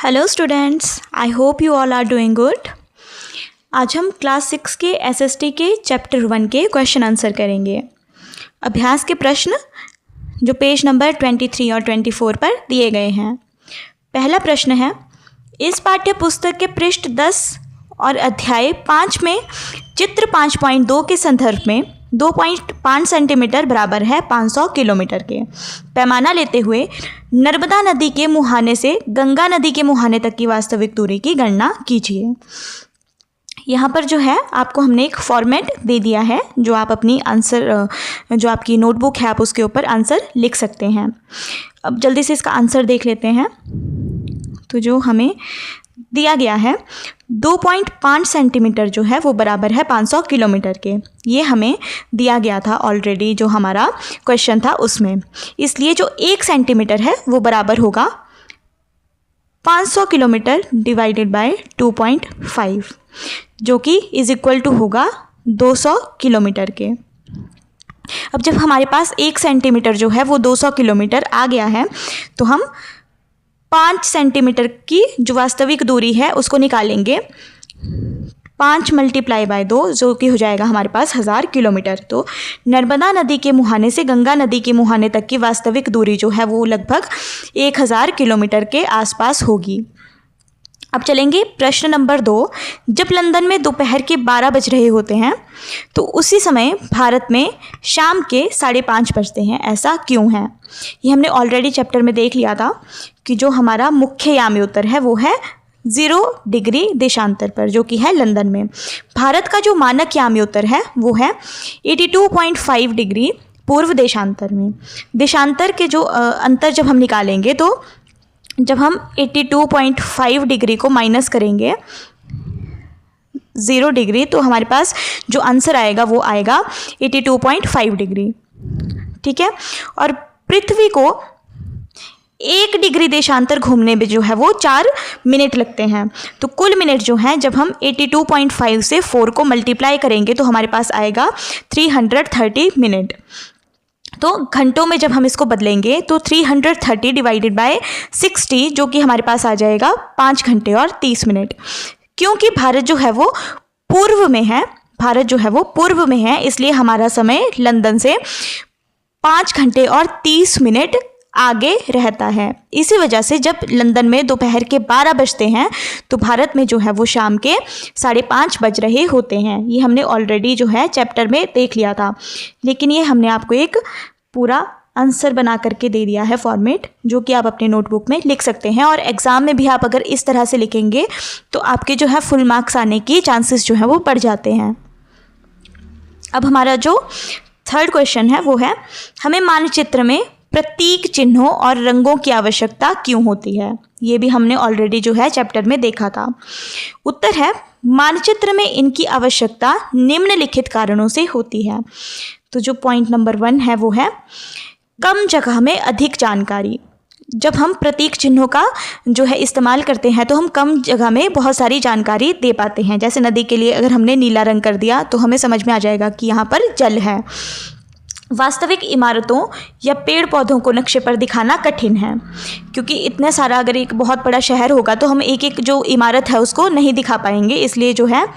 Hello students, I hope you all are doing good. आज हम class 6 के SST के चैप्टर 1 के क्वेश्चन आंसर करेंगे। अभ्यास के प्रश्न जो पेज नंबर 23 और 24 पर दिए गए हैं। पहला प्रश्न है, इस पाठ्य पुस्तक के पृष्ठ 10 और अध्याय 5 में चित्र 5.2 के संदर्भ में 2.5 सेंटीमीटर बराबर है 500 किलोमीटर के पैमाना लेते हुए नर्मदा नदी के मुहाने से गंगा नदी के मुहाने तक की वास्तविक दूरी की गणना कीजिए। यहाँ पर जो है आपको हमने एक फॉर्मेट दे दिया है जो आप अपनी आंसर जो आपकी नोटबुक है आप उसके ऊपर आंसर लिख सकते हैं। अब जल्दी से इसका आंसर देख लेते हैं। तो जो हमें दिया गया है 2.5 सेंटीमीटर जो है वो बराबर है 500 किलोमीटर के। ये हमें दिया गया था ऑलरेडी जो हमारा क्वेश्चन था उसमें। इसलिए जो 1 सेंटीमीटर है वो बराबर होगा 500 किलोमीटर डिवाइडेड बाय 2.5 जो कि इज इक्वल टू होगा 200 किलोमीटर के। अब जब हमारे पास 1 सेंटीमीटर जो है वो 200 किलोमीटर आ गया है तो हम 5 सेंटीमीटर की जो वास्तविक दूरी है उसको निकालेंगे। 5 × 2 जो कि हो जाएगा हमारे पास 1000 किलोमीटर। तो नर्मदा नदी के मुहाने से गंगा नदी के मुहाने तक की वास्तविक दूरी जो है वो लगभग 1000 किलोमीटर के आसपास होगी। अब चलेंगे प्रश्न नंबर 2। जब लंदन में दोपहर के 12 बज रहे होते हैं तो उसी समय भारत में शाम के 5:30 बजते हैं। ऐसा क्यों है? ये हमने ऑलरेडी चैप्टर में देख लिया था कि जो हमारा मुख्य यामी उत्तर है वो है 0 डिग्री देशांतर पर जो कि है लंदन में। भारत का जो मानक यामी उत्तर है वो है 82.5 डिग्री पूर्व देशांतर में। देशांतर के जो अंतर जब हम निकालेंगे तो जब हम 82.5 डिग्री को माइनस करेंगे 0 डिग्री तो हमारे पास जो आंसर आएगा वो आएगा 82.5 डिग्री। ठीक है। और पृथ्वी को 1 डिग्री देशांतर घूमने में जो है वो 4 मिनट लगते हैं। तो कुल मिनट जो हैं जब हम 82.5 से 4 को मल्टीप्लाई करेंगे तो हमारे पास आएगा 330 मिनट। तो घंटों में जब हम इसको बदलेंगे तो 330 डिवाइडेड बाय 60 जो कि हमारे पास आ जाएगा 5 घंटे और 30 मिनट। क्योंकि भारत जो है वो पूर्व में है इसलिए हमारा समय लंदन से 5 घंटे और 30 मिनट आगे रहता है। इसी वजह से जब लंदन में दोपहर के 12 बजते हैं तो भारत में जो है वो शाम के 5:30 बज रहे होते हैं। ये हमने ऑलरेडी जो है चैप्टर में देख लिया था, लेकिन ये हमने आपको एक पूरा आंसर बना करके दे दिया है फॉर्मेट जो कि आप अपने नोटबुक में लिख सकते हैं। और एग्ज़ाम में भी आप अगर इस तरह से लिखेंगे तो आपके जो है फुल मार्क्स आने की चांसेस जो है वो बढ़ जाते हैं। अब हमारा जो थर्ड क्वेश्चन है वो है, हमें मानचित्र में प्रतीक चिन्हों और रंगों की आवश्यकता क्यों होती है? ये भी हमने ऑलरेडी जो है चैप्टर में देखा था। उत्तर है, मानचित्र में इनकी आवश्यकता निम्नलिखित कारणों से होती है। तो जो पॉइंट नंबर 1 है वो है कम जगह में अधिक जानकारी। जब हम प्रतीक चिन्हों का जो है इस्तेमाल करते हैं तो हम कम जगह में बहुत सारी जानकारी दे पाते हैं। जैसे नदी के लिए अगर हमने नीला रंग कर दिया तो हमें समझ में आ जाएगा कि यहाँ पर जल है। वास्तविक इमारतों या पेड़ पौधों को नक्शे पर दिखाना कठिन है क्योंकि इतने सारा अगर एक बहुत बड़ा शहर होगा तो हम एक एक जो इमारत है उसको नहीं दिखा पाएंगे। इसलिए जो है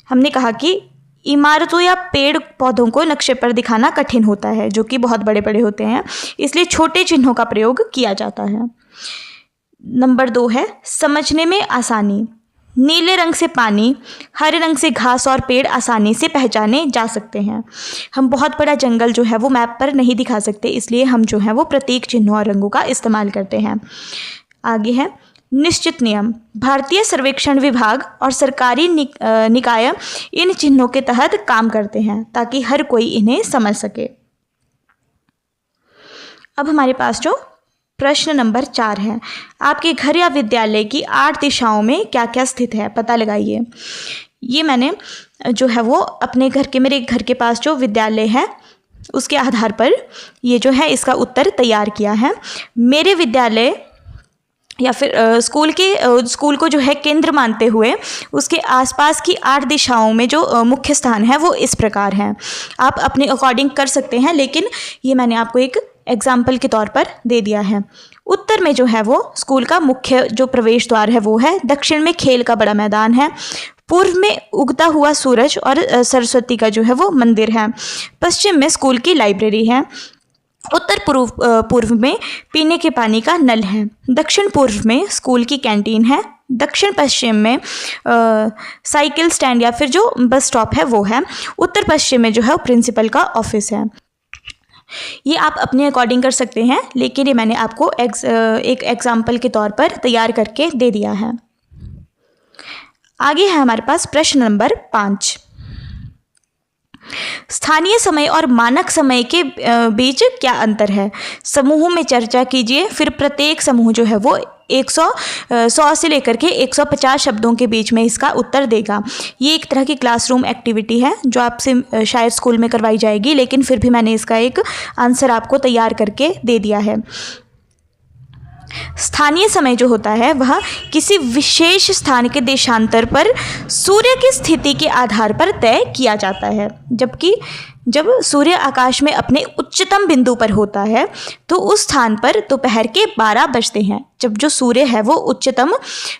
हमने कहा कि इमारतों या पेड़ पौधों को नक्शे पर दिखाना कठिन होता है जो कि बहुत बड़े बड़े होते हैं, इसलिए छोटे चिन्हों का प्रयोग किया जाता है। नंबर 2 है समझने में आसानी। नीले रंग से पानी, हरे रंग से घास और पेड़ आसानी से पहचाने जा सकते हैं। हम बहुत बड़ा जंगल जो है वो मैप पर नहीं दिखा सकते, इसलिए हम जो है वो प्रतीक चिन्हों और रंगों का इस्तेमाल करते हैं। आगे है निश्चित नियम। भारतीय सर्वेक्षण विभाग और सरकारी निकाय इन चिन्हों के तहत काम करते हैं ताकि हर कोई इन्हें समझ सके। अब हमारे पास जो प्रश्न नंबर 4 है, आपके घर या विद्यालय की 8 दिशाओं में क्या क्या स्थित है पता लगाइए। ये मैंने जो है वो अपने मेरे घर के पास जो विद्यालय है उसके आधार पर ये जो है इसका उत्तर तैयार किया है। मेरे विद्यालय या फिर स्कूल को जो है केंद्र मानते हुए उसके आसपास की 8 दिशाओं में जो मुख्य स्थान है वो इस प्रकार हैं। आप अपने अकॉर्डिंग कर सकते हैं, लेकिन ये मैंने आपको एक एग्जाम्पल के तौर पर दे दिया है। उत्तर में जो है वो स्कूल का मुख्य जो प्रवेश द्वार है वो है। दक्षिण में खेल का बड़ा मैदान है। पूर्व में उगता हुआ सूरज और सरस्वती का जो है वो मंदिर है। पश्चिम में स्कूल की लाइब्रेरी है। उत्तर पूर्व में पीने के पानी का नल है। दक्षिण पूर्व में स्कूल की कैंटीन है। दक्षिण पश्चिम में साइकिल स्टैंड या फिर जो बस स्टॉप है वो है। उत्तर पश्चिम में जो है वो प्रिंसिपल का ऑफिस है। ये आप अपने अकॉर्डिंग कर सकते हैं, लेकिन ये मैंने आपको एक एग्जाम्पल के तौर पर तैयार करके दे दिया है। आगे है हमारे पास प्रश्न नंबर 5। स्थानीय समय और मानक समय के बीच क्या अंतर है? समूह में चर्चा कीजिए। फिर प्रत्येक समूह जो है वो 100 से लेकर के 150 शब्दों के बीच में इसका उत्तर देगा। ये एक तरह की क्लासरूम एक्टिविटी है जो आपसे शायद स्कूल में करवाई जाएगी, लेकिन फिर भी मैंने इसका एक आंसर आपको तैयार करके दे दिया है। स्थानीय समय जो होता है वह किसी विशेष स्थान के देशांतर पर सूर्य की स्थिति के आधार पर तय किया जाता है। जबकि जब सूर्य आकाश में अपने उच्चतम बिंदु पर होता है तो उस स्थान पर दोपहर के 12 बजते हैं। जब जो सूर्य है वो उच्चतम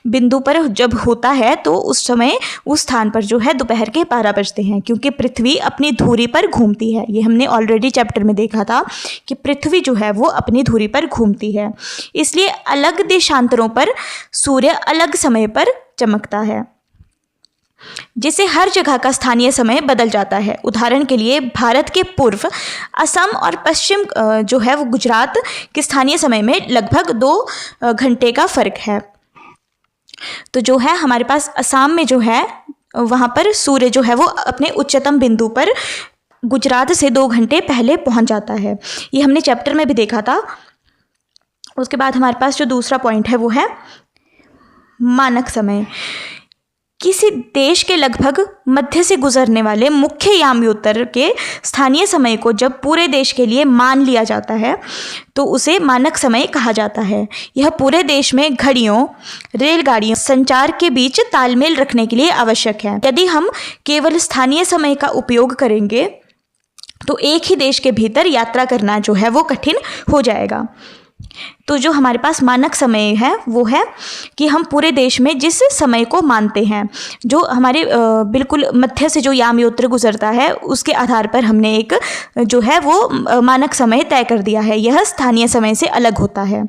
बिंदु पर जब होता है तो उस समय उस स्थान पर जो है दोपहर के 12 बजते हैं, क्योंकि पृथ्वी अपनी धुरी पर घूमती है। ये हमने ऑलरेडी चैप्टर में देखा था कि पृथ्वी जो है वो अपनी धुरी पर घूमती है, इसलिए अलग देशांतरों पर सूर्य अलग समय पर चमकता है, जिससे हर जगह का स्थानीय समय बदल जाता है। उदाहरण के लिए भारत के पूर्व, असम और पश्चिम जो है वो गुजरात के स्थानीय समय में लगभग 2 घंटे का फर्क है। तो जो है हमारे पास असम में जो है वहाँ पर सूर्य जो है वो अपने उच्चतम बिंदु पर गुजरात से 2 घंटे पहले पहुँच जाता है। ये हमने चैप्टर में भी देखा था। उसके बाद हमारे पास जो दूसरा पॉइंट है वो है मानक समय। किसी देश के लगभग मध्य से गुजरने वाले मुख्य यामयोत्तर के स्थानीय समय को जब पूरे देश के लिए मान लिया जाता है तो उसे मानक समय कहा जाता है। यह पूरे देश में घड़ियों, रेलगाड़ियों, संचार के बीच तालमेल रखने के लिए आवश्यक है। यदि हम केवल स्थानीय समय का उपयोग करेंगे तो एक ही देश के भीतर यात्रा करना जो है वो कठिन हो जाएगा। तो जो हमारे पास मानक समय है वो है कि हम पूरे देश में जिस समय को मानते हैं, जो हमारे बिल्कुल मध्य से जो यामयोत्र गुजरता है उसके आधार पर हमने एक जो है वो मानक समय तय कर दिया है। यह स्थानीय समय से अलग होता है।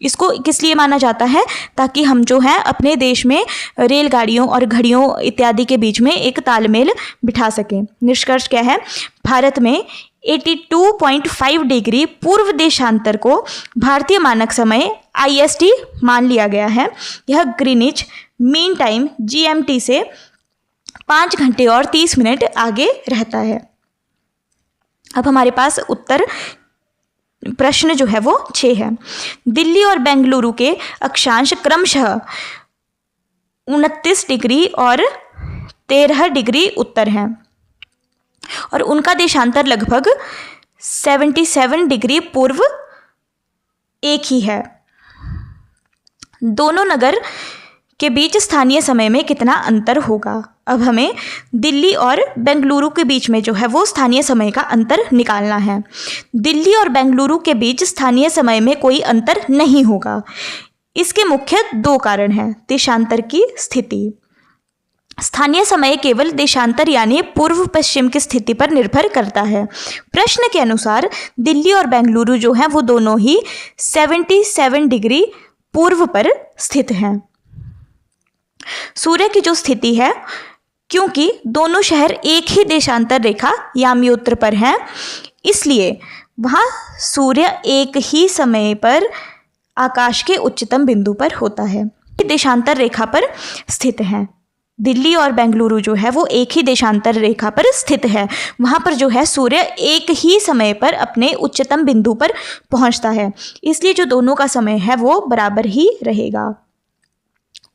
इसको किस लिए माना जाता है? ताकि हम जो है अपने देश में रेलगाड़ियों और घड़ियों इत्यादि के बीच में एक तालमेल बिठा सकें। निष्कर्ष क्या है? भारत में 82.5 डिग्री पूर्व देशांतर को भारतीय मानक समय IST मान लिया गया है। यह ग्रीनिच मीन टाइम GMT से 5 घंटे और 30 मिनट आगे रहता है। अब हमारे पास उत्तर प्रश्न जो है वो 6 है। दिल्ली और बेंगलुरु के अक्षांश क्रमशः 29 डिग्री और 13 डिग्री उत्तर हैं और उनका देशांतर लगभग 77 डिग्री पूर्व एक ही है। दोनों नगर के बीच स्थानीय समय में कितना अंतर होगा? अब हमें दिल्ली और बेंगलुरु के बीच में जो है वो स्थानीय समय का अंतर निकालना है। दिल्ली और बेंगलुरु के बीच स्थानीय समय में कोई अंतर नहीं होगा। इसके मुख्य 2 कारण हैं। देशांतर की स्थिति। स्थानीय समय केवल देशांतर यानी पूर्व पश्चिम की स्थिति पर निर्भर करता है। प्रश्न के अनुसार दिल्ली और बेंगलुरु जो हैं वो दोनों ही 77 डिग्री पूर्व पर स्थित हैं। सूर्य की जो स्थिति है, क्योंकि दोनों शहर एक ही देशांतर रेखा यामयोत्र पर हैं, इसलिए वहाँ सूर्य एक ही समय पर आकाश के उच्चतम बिंदु पर होता है। देशांतर रेखा पर स्थित हैं। दिल्ली और बेंगलुरु जो है वो एक ही देशांतर रेखा पर स्थित है। वहाँ पर जो है सूर्य एक ही समय पर अपने उच्चतम बिंदु पर पहुँचता है, इसलिए जो दोनों का समय है वो बराबर ही रहेगा।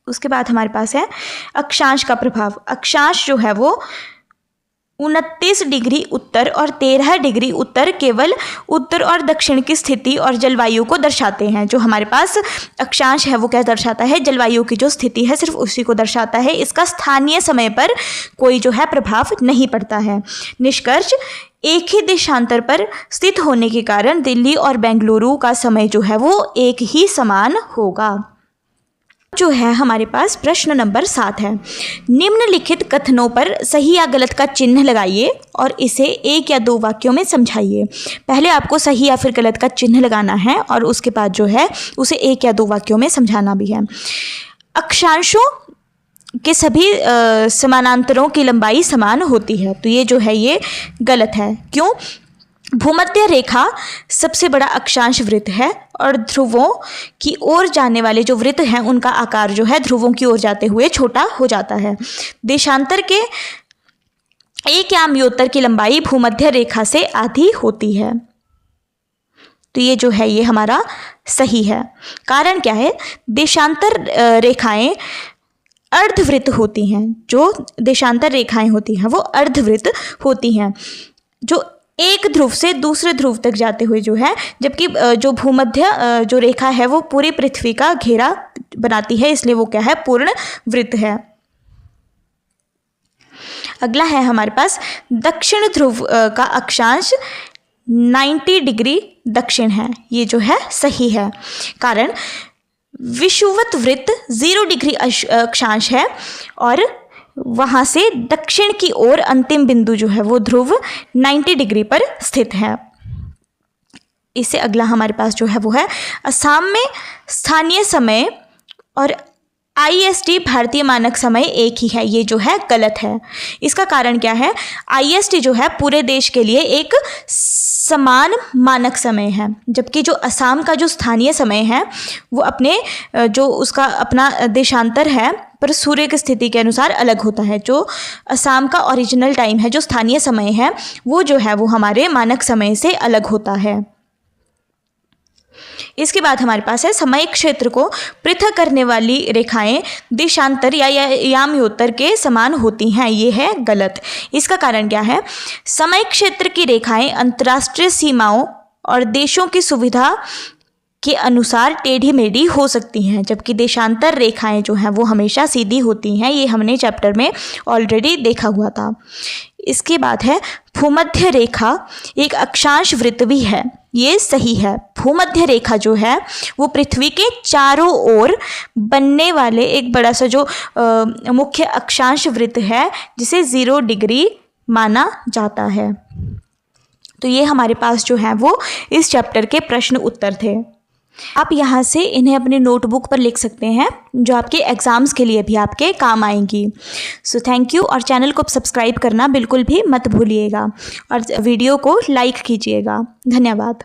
उसके बाद हमारे पास है अक्षांश का प्रभाव। अक्षांश जो है वो 29 डिग्री उत्तर और 13 डिग्री उत्तर केवल उत्तर और दक्षिण की स्थिति और जलवायु को दर्शाते हैं। जो हमारे पास अक्षांश है वो क्या दर्शाता है? जलवायु की जो स्थिति है सिर्फ उसी को दर्शाता है। इसका स्थानीय समय पर कोई जो है प्रभाव नहीं पड़ता है। निष्कर्ष, एक ही देशांतर पर स्थित होने के कारण दिल्ली और बेंगलुरु का समय जो है वो एक ही समान होगा। जो है हमारे पास प्रश्न नंबर 7 है। निम्नलिखित कथनों पर सही या गलत का चिन्ह लगाइए और इसे एक या दो वाक्यों में समझाइए। पहले आपको सही या फिर गलत का चिन्ह लगाना है और उसके बाद जो है उसे एक या दो वाक्यों में समझाना भी है। अक्षांशों के सभी समानांतरों की लंबाई समान होती है, तो ये जो है ये गलत है। क्यों? भूमध्य रेखा सबसे बड़ा अक्षांश वृत्त है और ध्रुवों की ओर जाने वाले जो वृत्त हैं उनका आकार जो है ध्रुवों की ओर जाते हुए छोटा हो जाता है। देशांतर के एक याम्योत्तर की लंबाई भूमध्य रेखा से आधी होती है, तो ये जो है ये हमारा सही है। कारण क्या है? देशांतर रेखाएं अर्धवृत्त होती हैं। जो देशांतर रेखाएं होती हैं वो अर्धवृत्त होती हैं, जो एक ध्रुव से दूसरे ध्रुव तक जाते हुए जो है, जबकि जो भूमध्य जो रेखा है वो पूरी पृथ्वी का घेरा बनाती है, इसलिए वो क्या है? पूर्ण वृत्त है। अगला है हमारे पास दक्षिण ध्रुव का अक्षांश 90 डिग्री दक्षिण है, ये जो है सही है। कारण विषुवत वृत्त 0 डिग्री अक्षांश है और वहाँ से दक्षिण की ओर अंतिम बिंदु जो है वो ध्रुव 90 डिग्री पर स्थित है। इससे अगला हमारे पास जो है वो है असम में स्थानीय समय और IST भारतीय मानक समय एक ही है, ये जो है गलत है। इसका कारण क्या है? IST जो है पूरे देश के लिए एक समान मानक समय है, जबकि जो असम का जो स्थानीय समय है वो अपने जो उसका अपना देशांतर है पर सूर्य की स्थिति के अनुसार अलग होता है। जो असम का ओरिजिनल टाइम है, जो स्थानीय समय है, वो जो है वो हमारे मानक समय से अलग होता है। इसके बाद हमारे पास है समय क्षेत्र को पृथक करने वाली रेखाएं देशांतर या याम्योत्तर के समान होती हैं, ये है गलत। इसका कारण क्या है? समय क्षेत्र की रेखाएं अंतर्राष्ट्रीय सीमाओं और देशों की सुविधा के अनुसार टेढ़ी मेढ़ी हो सकती हैं, जबकि देशांतर रेखाएं जो हैं वो हमेशा सीधी होती हैं। ये हमने चैप्टर में ऑलरेडी देखा हुआ था। इसके बाद है भूमध्य रेखा एक अक्षांश वृत्त भी है, ये सही है। भूमध्य रेखा जो है वो पृथ्वी के चारों ओर बनने वाले एक बड़ा सा जो मुख्य अक्षांश वृत्त है जिसे 0 डिग्री माना जाता है। तो ये हमारे पास जो है वो इस चैप्टर के प्रश्न उत्तर थे। आप यहाँ से इन्हें अपने नोटबुक पर लिख सकते हैं, जो आपके एग्ज़ाम्स के लिए भी आपके काम आएंगी। सो थैंक यू, और चैनल को सब्सक्राइब करना बिल्कुल भी मत भूलिएगा और वीडियो को लाइक कीजिएगा। धन्यवाद।